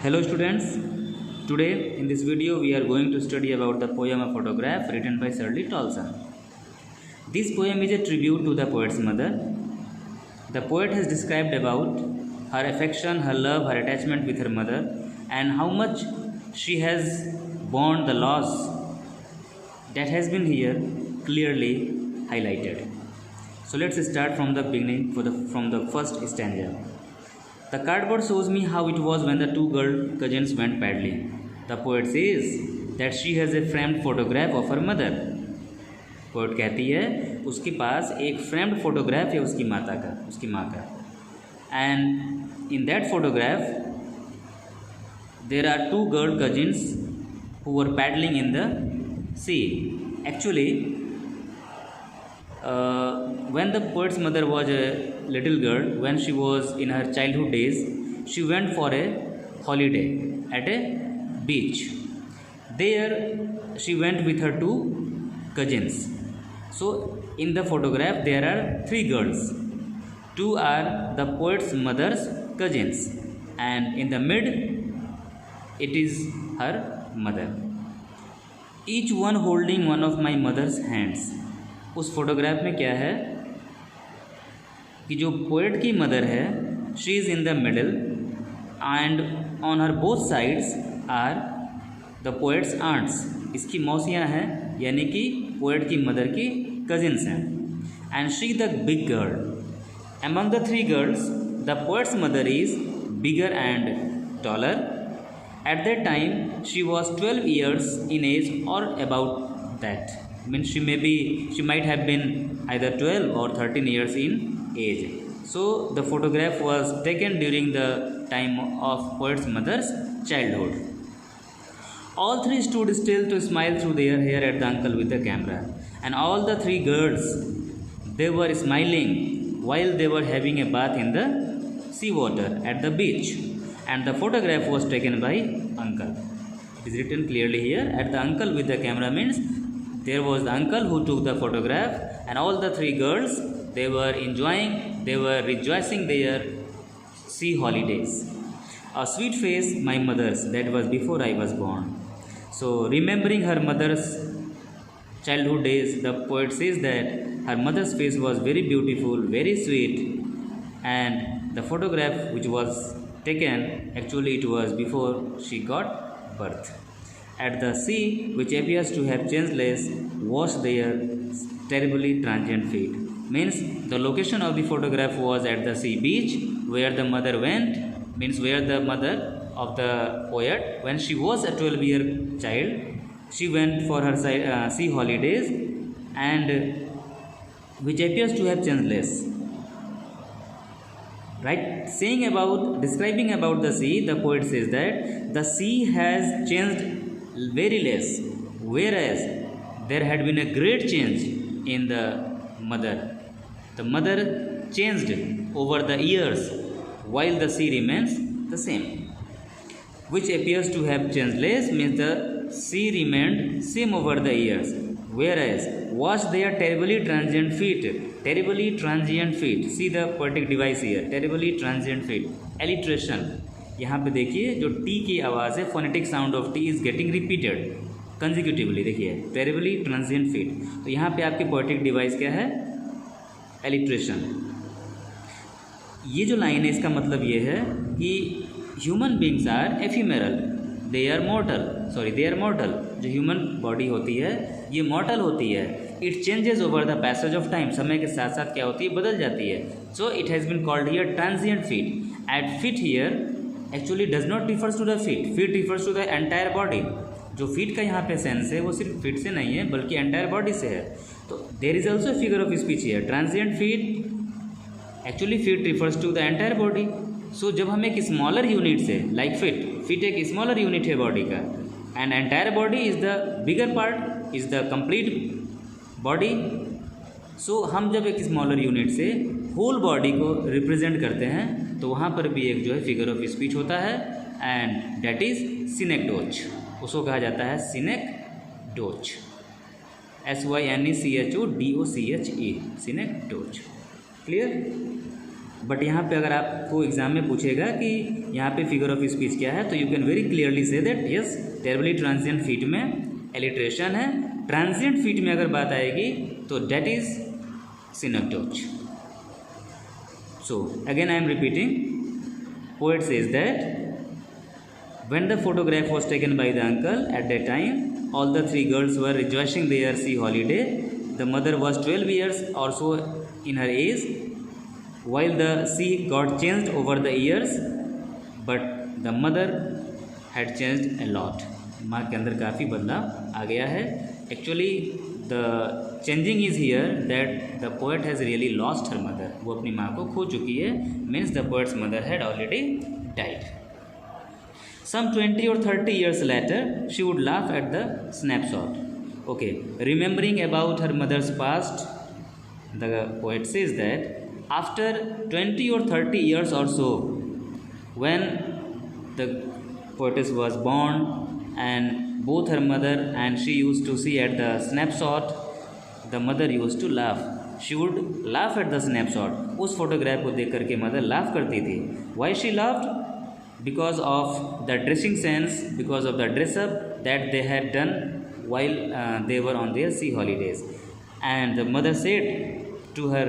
Hello students, today in this video we are going to study about the poem A Photograph written by Shirley Tolson. This poem is a tribute to the poet's mother. The poet has described about her affection, her love, her attachment with her mother and how much she has borne the loss that has been here clearly highlighted. So let's start from the beginning from the first stanza. The cardboard shows me how it was when the two girl cousins went paddling. The poet says that she has a framed photograph of her mother. Poet कहती है उसके पास एक framed photograph है उसकी माँ का and in that photograph there are two girl cousins who were paddling in the sea. Actually, when the poet's mother was a little girl, when she was in her childhood days, she went for a holiday at a beach. There she went with her two cousins. So in the photograph there are three girls. Two are the poet's mother's cousins and in the mid it is her mother. Each one holding one of my mother's hands. उस photograph में क्या है कि जो poet की mother है she is in the middle and on her both sides are the poet's aunts. इसकी मौसियाँ हैं यानी कि पोएट की मदर की कजिन्स हैं. And she the big girl. Among the three girls the poets mother is bigger and taller. At that time she was 12 years in age or about that. Means she might have been either 12 or 13 years in age. So the photograph was taken during the time of poet's mother's childhood. All three stood still to smile through their hair at the uncle with the camera. And all the three girls, they were smiling while they were having a bath in the seawater at the beach. And the photograph was taken by uncle. It is written clearly here at the uncle with the camera means there was the uncle who took the photograph and all the three girls, they were enjoying, they were rejoicing their sea holidays. A sweet face, my mother's, that was before I was born. So remembering her mother's childhood days, the poet says that her mother's face was very beautiful, very sweet, and the photograph which was taken, actually it was before she got birth. At the sea, which appears to have changeless, washed their terribly transient feet. Means the location of the photograph was at the sea beach, where the mother went, means where the mother of the poet, when she was a 12-year child, she went for her sea holidays, and which appears to have changeless. Right? Describing about the sea, the poet says that the sea has changed very less, whereas there had been a great change in the mother. The mother changed over the years while the sea remains the same. Which appears to have changed less means the sea remained same over the years, whereas washed their terribly transient feet. Terribly transient feet. See the poetic device here. Terribly transient feet. Alliteration. यहाँ पे देखिए जो T की आवाज़ है phonetic sound of T is getting repeated consecutively. देखिए terribly transient feet. तो यहाँ पे आपकी पोएटिक डिवाइस क्या है? एलिट्रेशन. ये जो लाइन है इसका मतलब ये है कि human beings are ephemeral, they are mortal. जो ह्यूमन बॉडी होती है ये मॉर्टल होती है. It changes over the passage of time. समय के साथ साथ क्या होती है? बदल जाती है. So it has been called here transient feet. At feet here actually does not refers to the feet. Feet refers to the entire body. जो फीट का यहाँ पे सेंस है वो सिर्फ फीट से नहीं है बल्कि एंटायर बॉडी से है. तो there is also figure of speech here. Transient feet, actually feet refers to the entire body. So जब हम एक स्मॉलर यूनिट से लाइक फीट एक स्मॉलर यूनिट है बॉडी का and entire body is the bigger part, is the complete body. So हम जब एक स्मॉलर यूनिट से होल बॉडी को रिप्रेजेंट करते हैं तो वहाँ पर भी एक जो है फिगर ऑफ स्पीच होता है एंड डेट इज़ सिनेक्डोच. उसको कहा जाता है सिनेक्डोच. SYNECHODOCHE. सिनेक्डोच. क्लियर? बट यहाँ पे अगर आपको एग्जाम में पूछेगा कि यहाँ पे फिगर ऑफ स्पीच क्या है, तो you can very clearly see that yes terribly transient feet में एलिट्रेशन है। ट्रांजिएंट फीट में अगर बात आएगी तो that is synecdoche. So again I am repeating, poet says that when the photograph was taken by the uncle at that time, all the three girls were rejoicing their sea holiday. The mother was 12 years or so in her age, while the sea got changed over the years, but the mother had changed a lot. माँ के अंदर काफ़ी बदलाव आ गया है। Actually the changing is here that the poet has really lost her mother. वो अपनी माँ को खो चुकी है, means the poet's mother had already died. Some 20 or 30 years later, she would laugh at the snapshot. Okay, remembering about her mother's past, the poet says that after 20 or 30 years or so, when the poetess was born and both her mother and she used to see at the snapshot, the mother used to laugh. She would laugh at the snapshot. उस photograph को देख करके mother laugh करती थी. Why she laughed? Because of the dressing sense, because of the dress up that they had done while they were on their sea holidays. And the mother said to her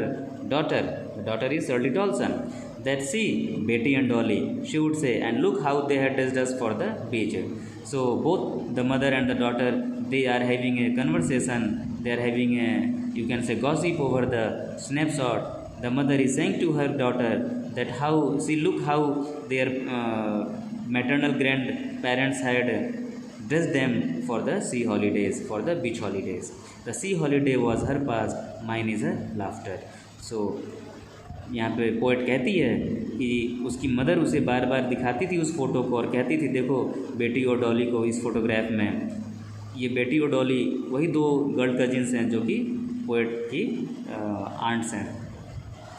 daughter, the daughter is Shirley Dawson, that see Betty and Dolly, she would say, and look how they had dressed us for the beach. So both the mother and the daughter, they are having a conversation, they are having a, you can say, gossip over the snapshot. The mother is saying to her daughter that how, see, look how their maternal grandparents had dressed them for the sea holidays, for the beach holidays. The sea holiday was her past, mine is her laughter. So यहाँ पे poet कहती है कि उसकी mother उसे बार बार दिखाती थी उस फोटो को और कहती थी देखो बेटी और डॉली को इस फोटोग्राफ में। ये बेटी और डॉली वही दो गर्ल कजिन्स हैं जो कि पोएट की आंट्स हैं,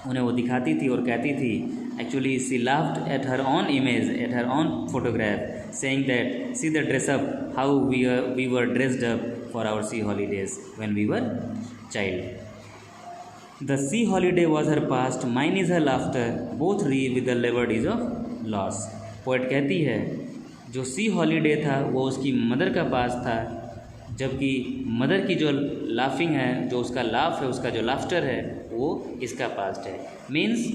उन्हें वो दिखाती थी और कहती थी actually she laughed at her own image, at her own photograph, saying that see the dress up how we were dressed up for our sea holidays when we were child. The sea holiday was her past, mine is her laughter, both री with the laboured ease of loss. Poet कहती है जो सी holiday था वो उसकी mother का पास था, जबकि मदर की जो लाफिंग है, जो उसका लाफ है, उसका जो लाफ्टर है, वो इसका पास्ट है। Means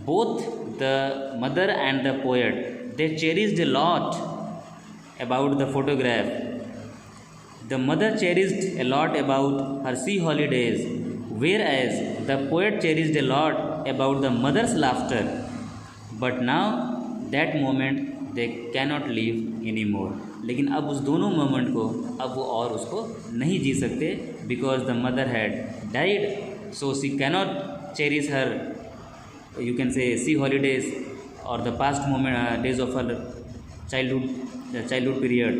both the mother and the poet they cherished a lot about the photograph. The mother cherished a lot about her sea holidays, whereas the poet cherished a lot about the mother's laughter, but now that moment they cannot live anymore. लेकिन अब उस दोनों moment को अब वो और उसको नहीं जी सकते, because the mother had died, so she cannot cherish her, you can say, sea holidays और the past moment days of her childhood period.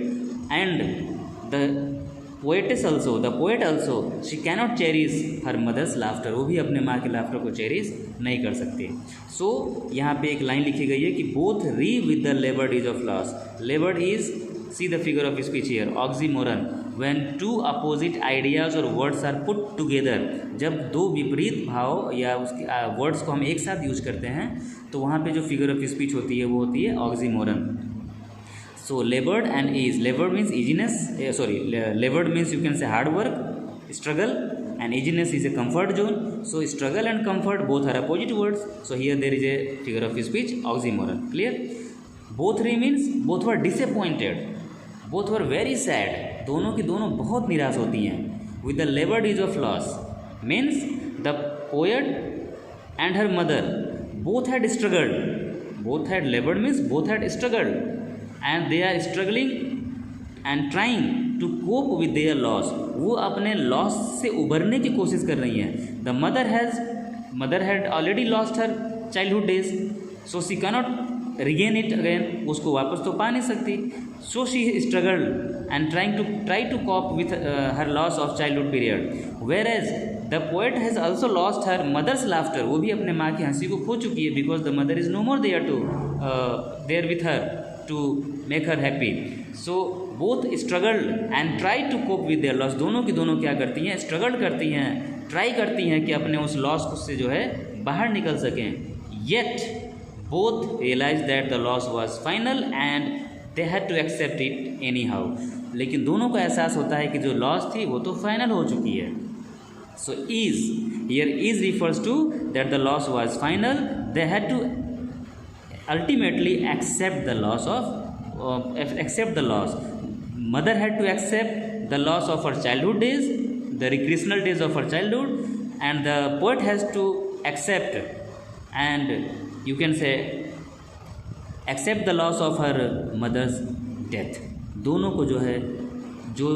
And the poetess also, the poet also, she cannot cherish her mother's laughter. वो भी अपने माँ के laughter को cherish नहीं कर सकती. सो यहाँ पे एक लाइन लिखी गई है कि both reeve with the labored is of loss. Labored is, see the figure of speech here, oxymoron. When two opposite ideas or words are put together, जब दो विपरीत भाव या उसके वर्ड्स को हम एक साथ यूज करते हैं तो वहाँ पे जो फिगर ऑफ स्पीच होती है वो होती है oxymoron. So labored and ease. Labored means easiness. Labored means you can say hard work, struggle, and easiness is a comfort zone. So struggle and comfort both are opposite words. So here there is a figure of speech, oxymoron. Clear? Both three means both were disappointed. Both were very sad. दोनों की दोनों बहुत निराश होती हैं. With the labored ease of loss means the poet and her mother both had struggled. Both had labored means both had struggled. And they are struggling and trying to cope with their loss. वो अपने loss से उभरने की कोशिश कर रही हैं. The mother had already lost her childhood days, so she cannot regain it again. उसको वापस तो पा नहीं सकती. So she struggled and try to cope with her loss of childhood period. Whereas the poet has also lost her mother's laughter. वो भी अपने माँ की हंसी को खो चुकी है, because the mother is no more there with her to make her happy. So both struggled and tried to cope with their loss. दोनों की दोनों क्या करती हैं? स्ट्रगल करती हैं, ट्राई करती हैं कि अपने उस लॉस से जो है बाहर निकल सकें. Yet both realized that the loss was final and they had to accept it anyhow. लेकिन दोनों को एहसास होता है कि जो लॉस थी वो तो फाइनल हो चुकी है. So is, here is refers to that the loss was final. They had to ultimately accept the loss accept the loss. Mother had to accept the loss of her childhood days, the recreational days of her childhood, and the poet has to accept, and you can say accept the loss of her mother's death. दोनों को जो है जो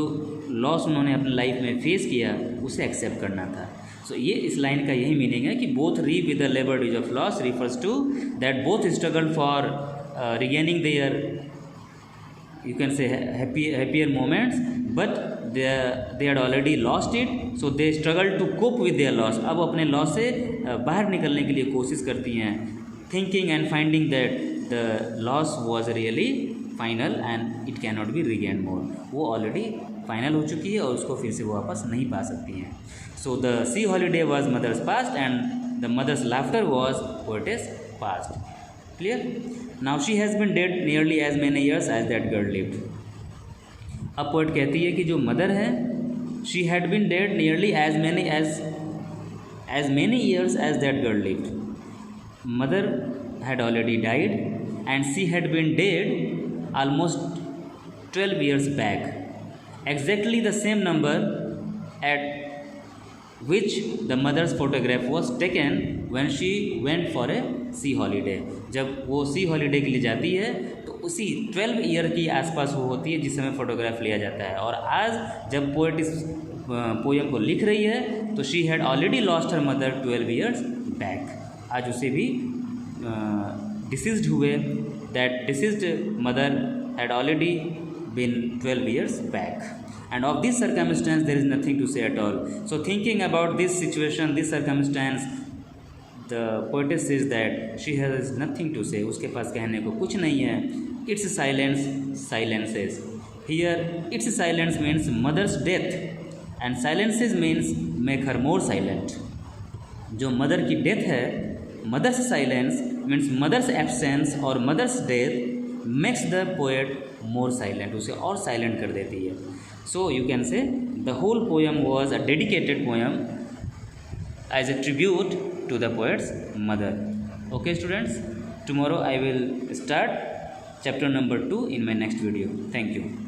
loss उन्होंने अपनी life में face किया उसे एक्सेप्ट करना था. सो ये इस लाइन का यही मीनिंग है कि बोथ री with the labour days of loss refers to that both struggle for regaining their, you can say happier moments, but they had already lost it, so they struggled to cope with their loss. अब अपने loss से बाहर निकलने के लिए कोशिश करती हैं, thinking and finding that the loss was really final and it cannot be regained more. वो ऑलरेडी फाइनल हो चुकी है और उसको फिर से वो वापस नहीं पा सकती हैं. So the sea holiday was mother's past and the mother's laughter was poetess past. Clear? Now she has been dead nearly as many years as that girl lived. अब पोएट कहती है कि जो मदर है, she had been dead nearly as many years as that girl lived. Mother had already died and she had been dead almost 12 years back. Exactly the same number at which the mother's photograph was taken when she went for a sea holiday. जब वो सी holiday के लिए जाती है तो उसी 12 year की आसपास वो होती है जिस समय फ़ोटोग्राफ लिया जाता है. और आज जब पोएट इस पोएम को लिख रही है तो she had already lost her mother 12 years back. आज उसे भी डिसीज्ड हुए, that deceased mother had already been 12 years back, and of this circumstance there is nothing to say at all. So thinking about this situation, this circumstance, the poetess says that she has nothing to say. उसके पास कहने को कुछ नहीं है. Its silence silences. Here its silence means mother's death and silences means make her more silent. जो mother की death है, mother's silence means mother's absence और mother's death makes the poet more silent, उसे और साइलेंट कर देती है. So you can say the whole poem was a dedicated poem as a tribute to the poet's mother. Okay students, tomorrow I will start chapter number 2 in my next video. Thank you.